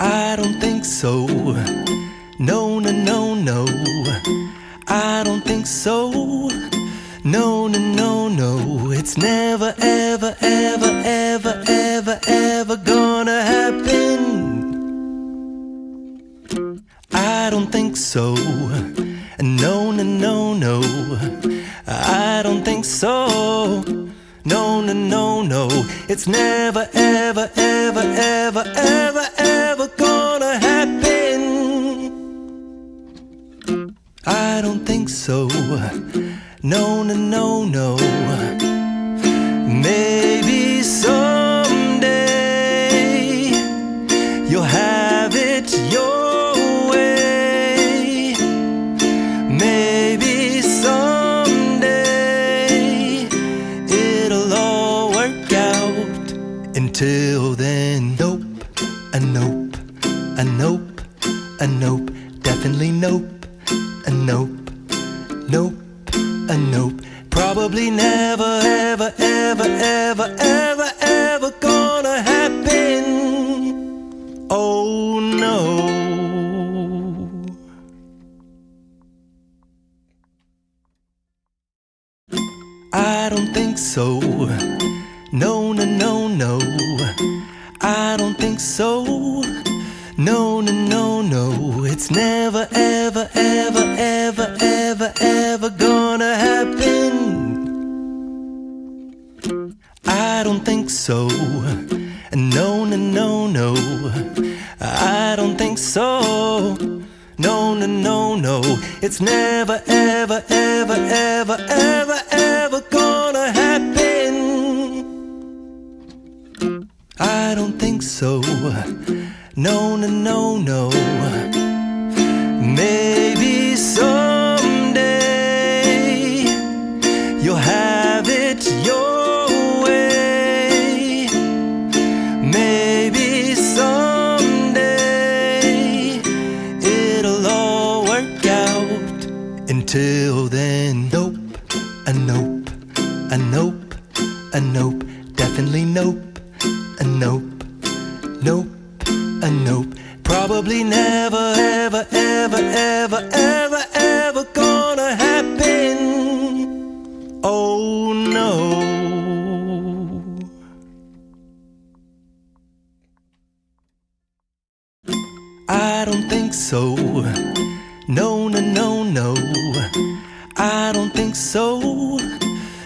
I don't think so. No, no, no, no. I don't think so. No, no, no, no. It's never, ever, ever, ever, ever, ever gonna happen. I don't think so. No, no, no, no. I don't think so. No, no, no, no. It's never, ever, ever, ever, ever, ever gonna happen. I don't think so. No, no, no, no. Maybe someday you'll have it your way. Maybe someday it'll all work out. Until then, nope, a nope, a nope, a nope, definitely nope, a nope, nope, a nope. Probably never, ever, ever, ever, ever, ever gonna happen. Oh no. I don't think so. No, no, no, no. I don't think so. No, no, no, no. It's never, ever, ever, ever, ever, ever gonna happen. I don't think so. No, no, no, no. I don't think so. No, no, no, no. It's never, ever, ever, ever, ever, ever gonna happen. I don't think so. No, no, no, no. Maybe someday you'll have it your way. Maybe someday it'll all work out. Until then, nope, a nope, a nope, a nope, definitely nope, a nope, nope, a nope. Probably never, ever, ever, ever, ever, ever gonna happen. Oh no. I don't think so. No, no, no, no. I don't think so.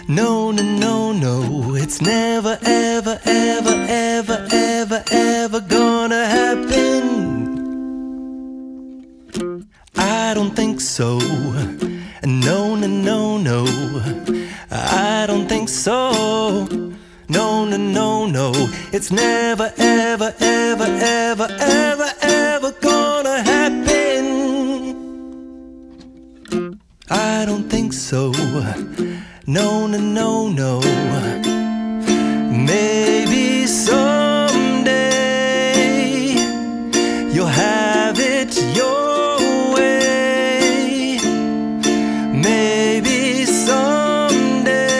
No, no, no, no. It's never, ever, ever, ever, ever, ever gonna happen. I don't think so. No, no, no, no. I don't think so. No, no, no, no. It's never, ever, ever, ever, ever, ever gonna happen. I don't think so. No, no, no, no. Maybe someday you'll have it your way. Maybe someday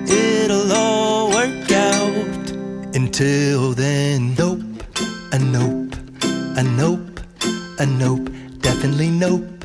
it'll all work out. Until then, nope, a nope, a nope, a nope, definitely nope,